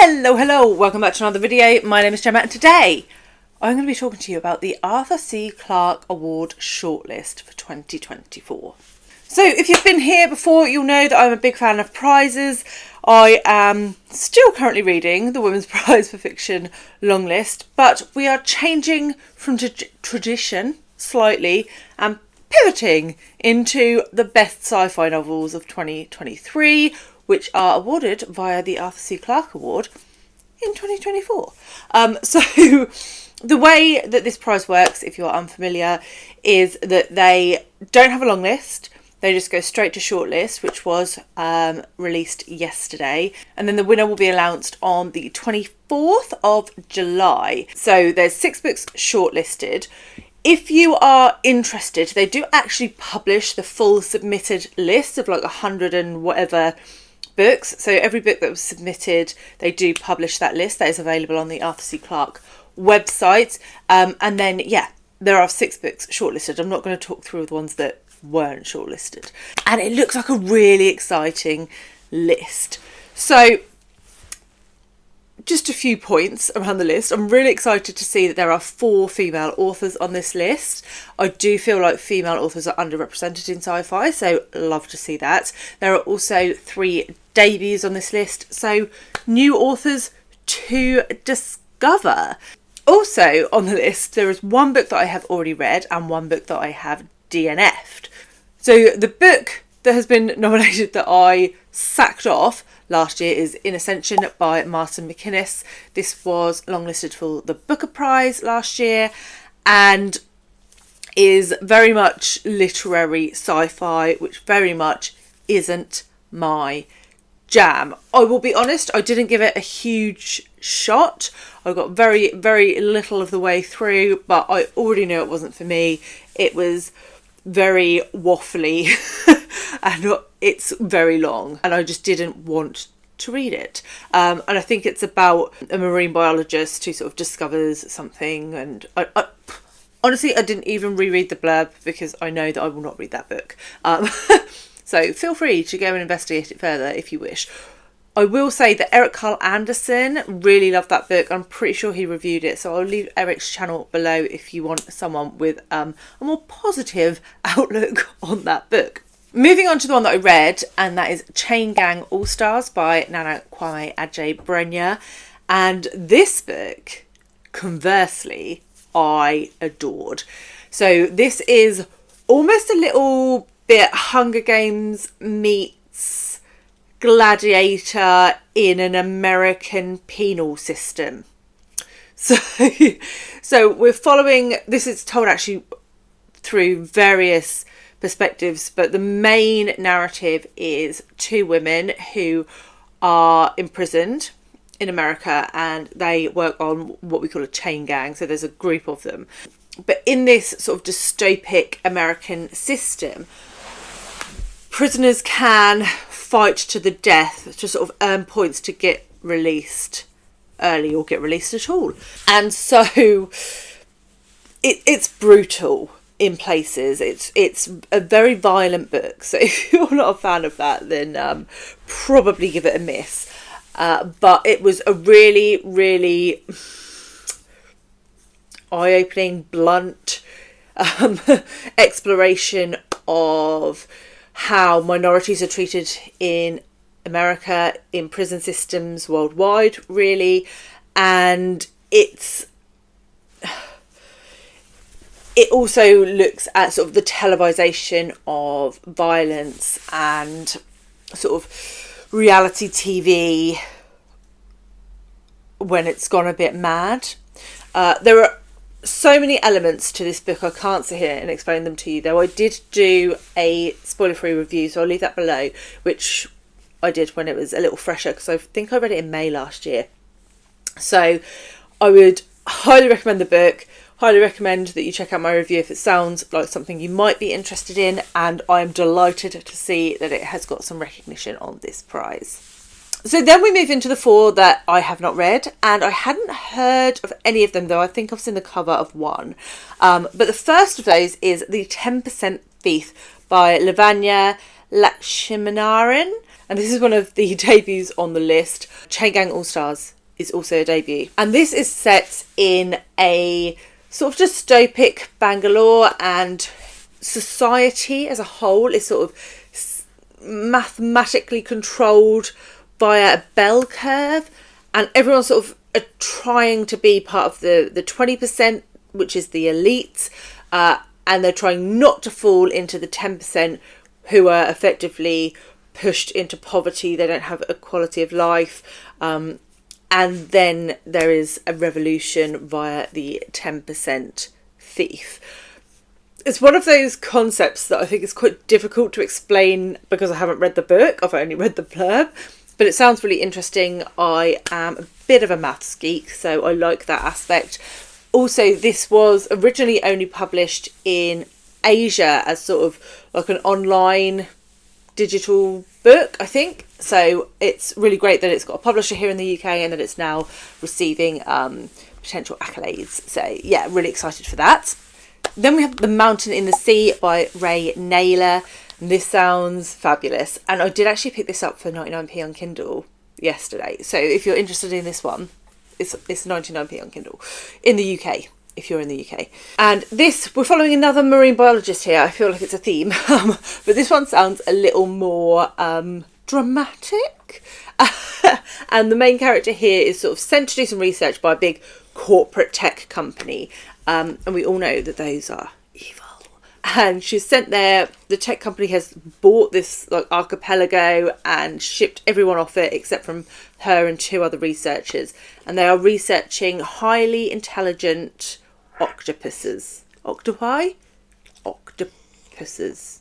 Hello, welcome back to another video. My name is Gemma and today I'm going to be talking to you about the Arthur C. Clarke Award Shortlist for 2024. So if you've been here before, you'll know that I'm a big fan of prizes. I am still currently reading the Women's Prize for Fiction long list, but we are changing from tradition slightly and pivoting into the best sci-fi novels of 2023, which are awarded via the Arthur C. Clarke Award in 2024. So the way that this prize works, if you're unfamiliar, is that they don't have a long list. They just go straight to shortlist, which was released yesterday. And then the winner will be announced on the 24th of July. So there's 6 books shortlisted. If you are interested, they do actually publish the full submitted list of like 100 and whatever books. So every book that was submitted, they do publish that list. That is available on the Arthur C. Clarke website. And then, yeah, there are 6 books shortlisted. I'm not going to talk through the ones that weren't shortlisted. And it looks like a really exciting list. So just a few points around the list. I'm really excited to see that there are 4 female authors on this list. I do feel like female authors are underrepresented in sci-fi, so love to see that. There are also 3 debuts on this list, so new authors to discover. Also on the list, there is 1 book that I have already read and 1 book that I have DNF'd. So the book that has been nominated that I sacked off last year is In Ascension by Martin McInnes. This was longlisted for the Booker Prize last year and is very much literary sci-fi, which very much isn't my jam. I will be honest, I didn't give it a huge shot. I got very, very little of the way through, but I already knew it wasn't for me. It was very waffly and it's very long and I just didn't want to read it. And I think it's about a marine biologist who sort of discovers something, and I honestly, I didn't even reread the blurb because I know that I will not read that book. So feel free to go and investigate it further if you wish. I will say that Eric Carl Anderson really loved that book. I'm pretty sure he reviewed it, so I'll leave Eric's channel below if you want someone with a more positive outlook on that book. Moving on to the one that I read, and that is Chain Gang All Stars by Nana Kwame Adjei-Brenyah. And this book, conversely, I adored. So this is almost a little bit Hunger Games meets Gladiator in an American penal system. So we're following, this is told actually through various perspectives, but the main narrative is 2 women who are imprisoned in America and they work on what we call a chain gang. So there's a group of them. But in this sort of dystopic American system, prisoners can fight to the death to sort of earn points to get released early or get released at all. And so it's brutal in places. It's a very violent book. So if you're not a fan of that, then probably give it a miss. But it was a really, really eye-opening, blunt exploration of how minorities are treated in America, in prison systems worldwide, really. And it also looks at sort of the televisation of violence and sort of reality TV when it's gone a bit mad. There are so many elements to this book, I can't sit here and explain them to you, though I did do a spoiler-free review, so I'll leave that below, which I did when it was a little fresher, because I think I read it in May last year. So I would highly recommend the book, highly recommend that you check out my review if it sounds like something you might be interested in, and I am delighted to see that it has got some recognition on this prize. So then we move into the 4 that I have not read, and I hadn't heard of any of them, though I think I've seen the cover of 1. But the first of those is The 10% Thief by Lavanya Lakshminarayan. And this is one of the debuts on the list. Chain Gang All Stars is also a debut. And this is set in a sort of dystopic Bangalore, and society as a whole is sort of mathematically controlled via a bell curve, and everyone's sort of trying to be part of the 20%, which is the elite, and they're trying not to fall into the 10% who are effectively pushed into poverty. They don't have a quality of life, and then there is a revolution via the 10% thief. It's one of those concepts that I think is quite difficult to explain because I haven't read the book. I've only read the blurb, but it sounds really interesting. I am a bit of a maths geek, so I like that aspect. Also, this was originally only published in Asia as sort of like an online digital book, I think. So it's really great that it's got a publisher here in the UK and that it's now receiving potential accolades. So yeah, really excited for that. Then we have The Mountain in the Sea by Ray Naylor. And this sounds fabulous. And I did actually pick this up for 99p on Kindle yesterday. So if you're interested in this one, it's 99p on Kindle in the UK, if you're in the UK. And this, we're following another marine biologist here. I feel like it's a theme. But this one sounds a little more dramatic. And the main character here is sort of sent to do some research by a big corporate tech company. And we all know that those are evil. And she's sent there. The tech company has bought this like archipelago and shipped everyone off it except from her and 2 other researchers. And they are researching highly intelligent octopuses. Octopi? Octopuses.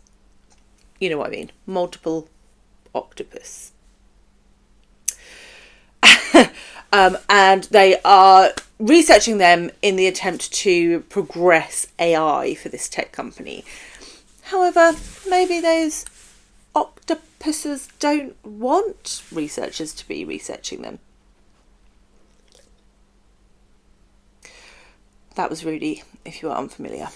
You know what I mean. Multiple octopus. And they are researching them in the attempt to progress AI for this tech company. However, maybe those octopuses don't want researchers to be researching them. That was Rudy, if you are unfamiliar.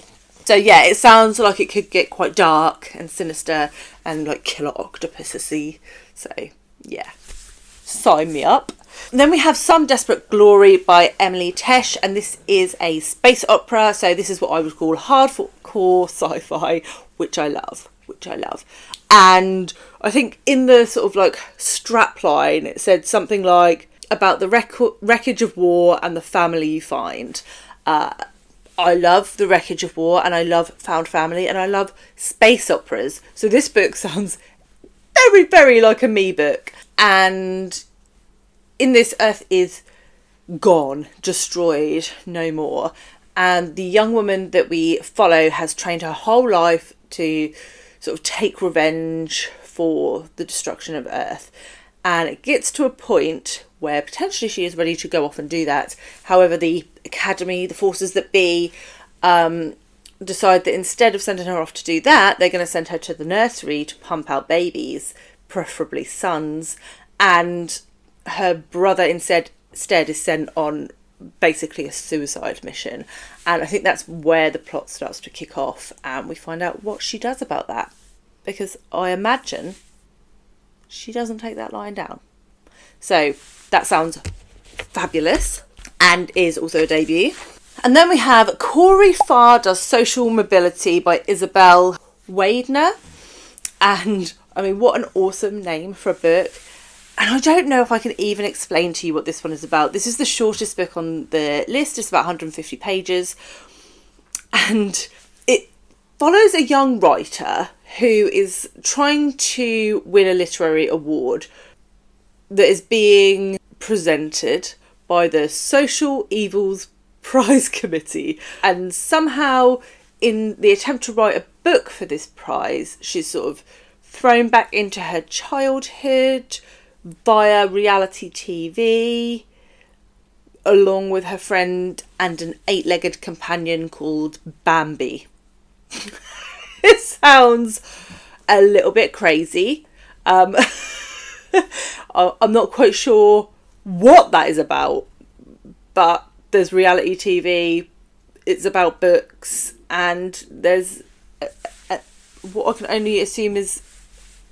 So yeah, it sounds like it could get quite dark and sinister and like killer octopusy. So yeah, sign me up. Then we have Some Desperate Glory by Emily Tesh, and this is a space opera, so this is what I would call hardcore sci-fi, which I love. And I think in the sort of like strapline it said something like about the wreckage of war and the family you find. I love the wreckage of war, and I love found family, and I love space operas, so this book sounds very, very like a me book. And in this, Earth is gone, destroyed, no more. And the young woman that we follow has trained her whole life to sort of take revenge for the destruction of Earth. And it gets to a point where potentially she is ready to go off and do that. However, the academy, the forces that be, decide that instead of sending her off to do that, they're going to send her to the nursery to pump out babies, preferably sons. And her brother instead is sent on basically a suicide mission. And I think that's where the plot starts to kick off, and we find out what she does about that, because I imagine she doesn't take that line down. So that sounds fabulous and is also a debut. And then we have Corey Farr Does Social Mobility by Isabel Wadner. And I mean, what an awesome name for a book. And I don't know if I can even explain to you what this one is about. This is the shortest book on the list. It's about 150 pages. And it follows a young writer who is trying to win a literary award that is being presented by the Social Evils Prize Committee. And somehow, in the attempt to write a book for this prize, she's sort of thrown back into her childhood via reality TV, along with her friend and an 8-legged companion called Bambi. It sounds a little bit crazy. I'm not quite sure what that is about, but there's reality TV, it's about books, and there's what I can only assume is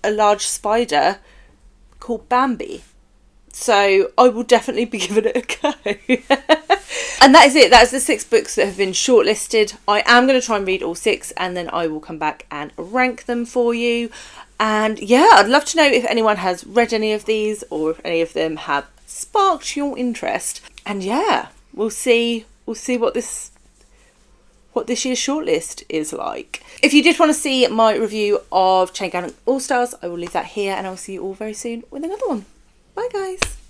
a large spider called Bambi. So I will definitely be giving it a go. And that is it. That is the 6 books that have been shortlisted. I am going to try and read all 6 and then I will come back and rank them for you. And yeah, I'd love to know if anyone has read any of these or if any of them have sparked your interest. And yeah, we'll see what this year's shortlist is like. If you did want to see my review of Chain Gang All Stars, I will leave that here and I'll see you all very soon with another one. Bye guys.